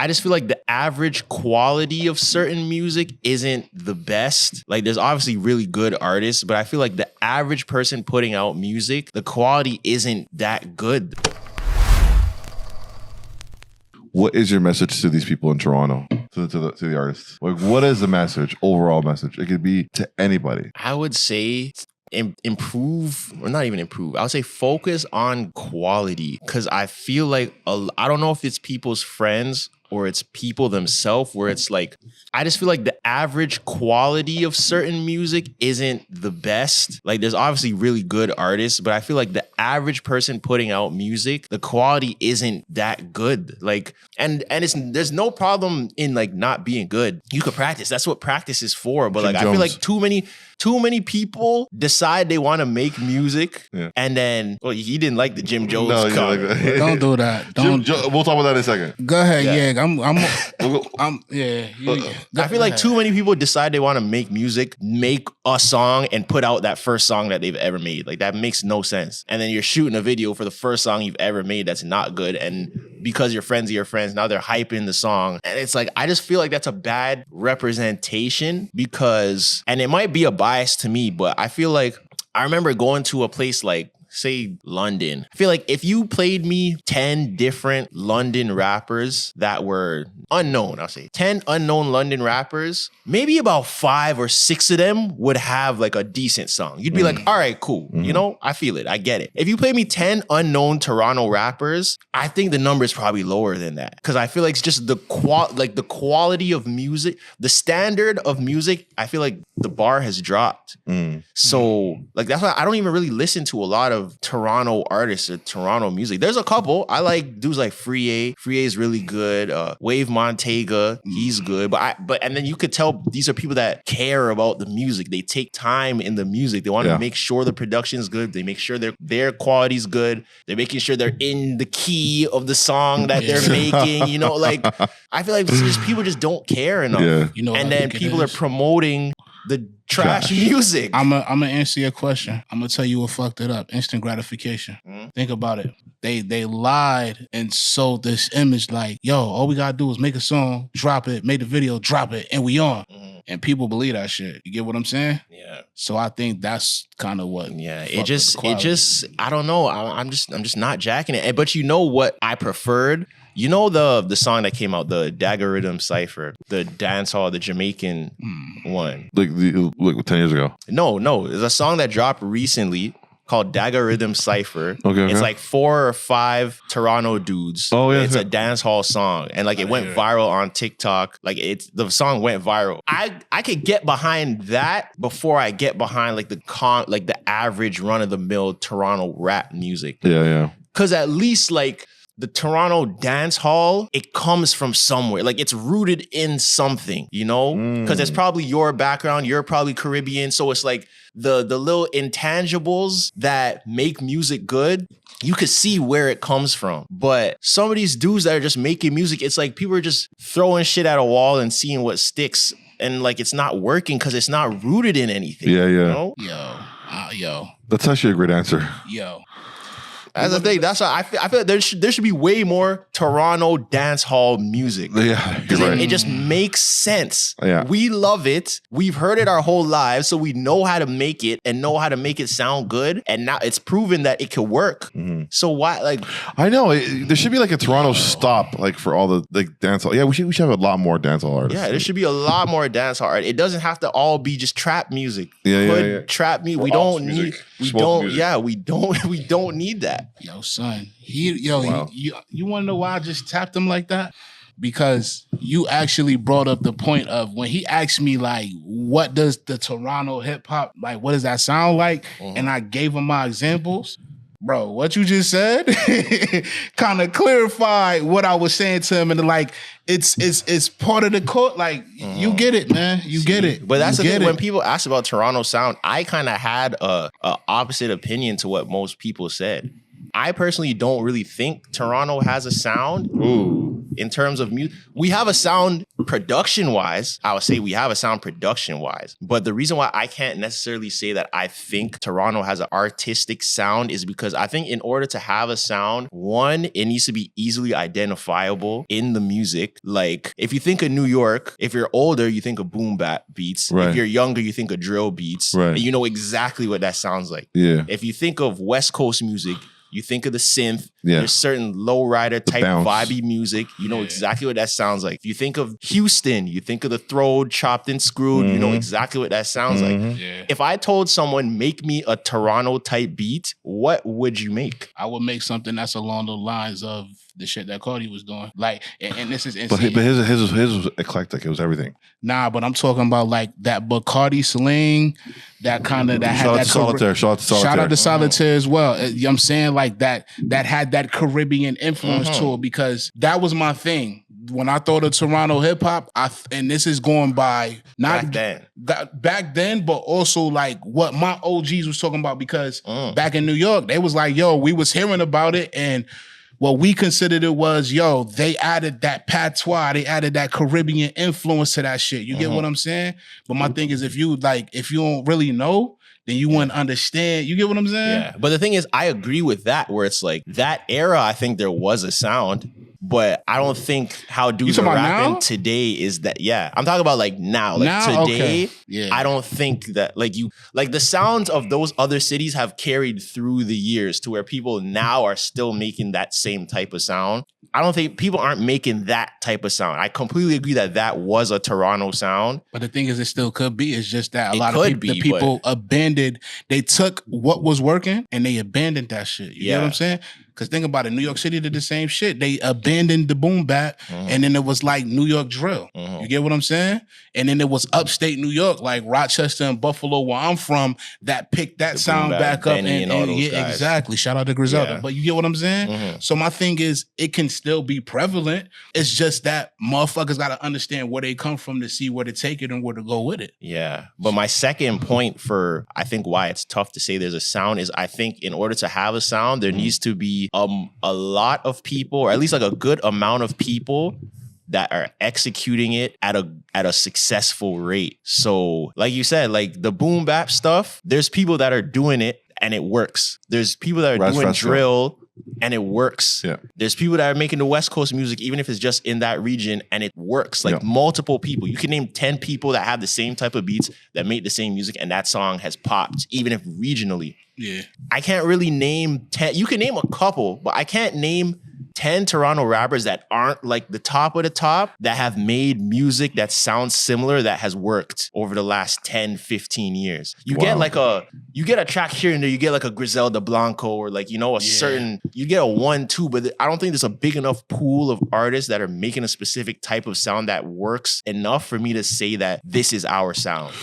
I just feel like the average quality of certain music isn't the best. Like there's obviously really good artists, but I feel like the average person putting out music, the quality isn't that good. What is your message to these people in Toronto, to the artists? Like, what is the message, overall message? It could be to anybody. I would say improve, or not even improve. I would say focus on quality, because I feel like I don't know if it's people's friends or it's people themselves, where it's like, I just feel like the average quality of certain music isn't the best. Like there's obviously really good artists, but I feel like the average person putting out music, the quality isn't that good. Like, and there's no problem in like not being good. You could practice. That's what practice is for. But like, I feel like too many people decide they want to make music, and then, well, he didn't like the Jim Jones cover. Like that. Don't do that. We'll talk about that in a second. Go ahead, yeah. I feel like too many people decide they want to make music, make a song, and put out that first song that they've ever made. Like that makes no sense. And then you're shooting a video for the first song you've ever made that's not good, and because your friends are your friends, now they're hyping the song. And it's like, I just feel like that's a bad representation, because, and it might be a bias to me, but I feel like I remember going to a place like, say, London. I feel like if you played me 10 different London rappers that were unknown, I'll say 10 unknown London rappers, maybe about 5 or 6 of them would have like a decent song. You'd be like, all right, cool. You know, I feel it. I get it. If you play me 10 unknown Toronto rappers, I think the number is probably lower than that. Because I feel like it's just the quality of music, the standard of music, I feel like the bar has dropped. So like, that's why I don't even really listen to a lot of Toronto artists or Toronto music. There's a couple. I like dudes like Friyie. Friyie is really good. Wave Montega, he's good. But and then you could tell these are people that care about the music. They take time in the music. They want to make sure the production's good. They make sure their quality's good. They're making sure they're in the key of the song that they're making. You know, like I feel like just people just don't care enough. Yeah. You know, and then people are promoting the trash music. I'm gonna answer your question. I'm gonna tell you what fucked it up. Instant gratification. Think about it. They lied and sold this image like, yo, all we gotta do is make a song, drop it, make the video, drop it, and we on. And people believe that shit. You get what I'm saying? Yeah. So I think that's kind of what. Yeah. It just I don't know. I'm just not jacking it. But you know what I preferred? You know the song that came out, the Dagger Rhythm Cipher, the dancehall, the Jamaican one. Like 10 years ago. No. There's a song that dropped recently called Dagger Rhythm Cipher. Okay. It's like 4 or 5 Toronto dudes. Oh yeah. It's a dancehall song, and like it went viral on TikTok. Like the song went viral. I could get behind that before I get behind like the average run of the mill Toronto rap music. Yeah. Because at least like the Toronto dance hall, it comes from somewhere. Like it's rooted in something, you know? Because it's probably your background. You're probably Caribbean. So it's like the little intangibles that make music good, you could see where it comes from. But some of these dudes that are just making music, it's like people are just throwing shit at a wall and seeing what sticks. And like it's not working because it's not rooted in anything. Yeah. You know? Yo. That's actually a great answer. Yo. That's the thing. That's why I feel like there should be way more Toronto dance hall music. Yeah, you're right. It just makes sense. Yeah. We love it. We've heard it our whole lives, so we know how to make it and know how to make it sound good. And now it's proven that it can work. So why, like? I know there should be like a Toronto stop, like for all the like dance hall. Yeah, we should have a lot more dance hall artists. Yeah, there should be a lot more dance hall art. It doesn't have to all be just trap music. Yeah. Trap music. We don't need. We don't need that. Yo, son. You want to know why I just tapped him like that? Because you actually brought up the point of when he asked me like, what does the Toronto hip hop, like, what does that sound like? And I gave him my examples. Bro, what you just said kind of clarified what I was saying to him, and like it's part of the court. Like you get it, man. You get it. But that's the thing. When people ask about Toronto sound, I kind of had a opposite opinion to what most people said. I personally don't really think Toronto has a sound. Ooh. In terms of music, we have a sound production-wise. I would say we have a sound production-wise. But the reason why I can't necessarily say that I think Toronto has an artistic sound is because I think in order to have a sound, one, it needs to be easily identifiable in the music. Like, if you think of New York, if you're older, you think of boom bap beats. Right. If you're younger, you think of drill beats. Right. And you know exactly what that sounds like. Yeah. If you think of West Coast music, you think of the synth. Yeah. There's certain lowrider type bounce. vibey music. You know exactly what that sounds like. If you think of Houston, you think of the throwed, chopped and screwed. You know exactly what that sounds like. Yeah. If I told someone, make me a Toronto type beat, what would you make? I would make something that's along the lines of the shit that Kardi was doing. Like, and this is But insane. his was eclectic. It was everything. Nah, but I'm talking about like that Bacardi slang, that kind of that had Shout out that to Solitaire. Shout out to Solitaire. Shout out to Solitaire as well. You know what I'm saying? Like that had that Caribbean influence to it, because that was my thing. When I thought of Toronto hip hop, and this is going by not back then, but also like what my OGs was talking about, because back in New York, they was like, yo, we was hearing about it, and what we considered it was, yo, they added that patois, they added that Caribbean influence to that shit. You get what I'm saying? But my thing is, if you don't really know, then you wouldn't understand. You get what I'm saying? Yeah. But the thing is, I agree with that, where it's like that era, I think there was a sound. But I don't think how dudes are rapping now? today is that. Yeah, I'm talking about like now. Like Now? today, Okay. Yeah. I don't think that like the sounds of those other cities have carried through the years to where people now are still making that same type of sound. I don't think people aren't making that type of sound. I completely agree that was a Toronto sound. But the thing is, it still could be. It's just that a It lot of could people, be, the people abandoned. They took what was working and they abandoned that shit. You get what I'm saying? Because think about it, New York City did the same shit. They abandoned the boom bap, and then it was like New York drill. You get what I'm saying? And then it was upstate New York, like Rochester and Buffalo, where I'm from, that picked that sound back up. And all those yeah, guys. exactly. Shout out to Griselda. Yeah. But you get what I'm saying? So my thing is, it can still be prevalent. It's just that motherfuckers got to understand where they come from to see where to take it and where to go with it. Yeah. But my second point for, I think, why it's tough to say there's a sound is I think in order to have a sound, there needs to be a lot of people, or at least like a good amount of people that are executing it at a successful rate. So like you said, like the boom bap stuff, there's people that are doing it and it works. There's people that are doing drill and it works. Yeah. There's people that are making the West Coast music, even if it's just in that region, and it works. Like multiple people. You can name 10 people that have the same type of beats that make the same music, and that song has popped, even if regionally. Yeah. I can't really name 10. You can name a couple, but I can't name 10 Toronto rappers that aren't like the top of the top that have made music that sounds similar that has worked over the last 10, 15 years. You get like you get a track here and there, you get like a Griselda Blanco or like, you know, a certain, you get a 1-2, but I don't think there's a big enough pool of artists that are making a specific type of sound that works enough for me to say that this is our sound.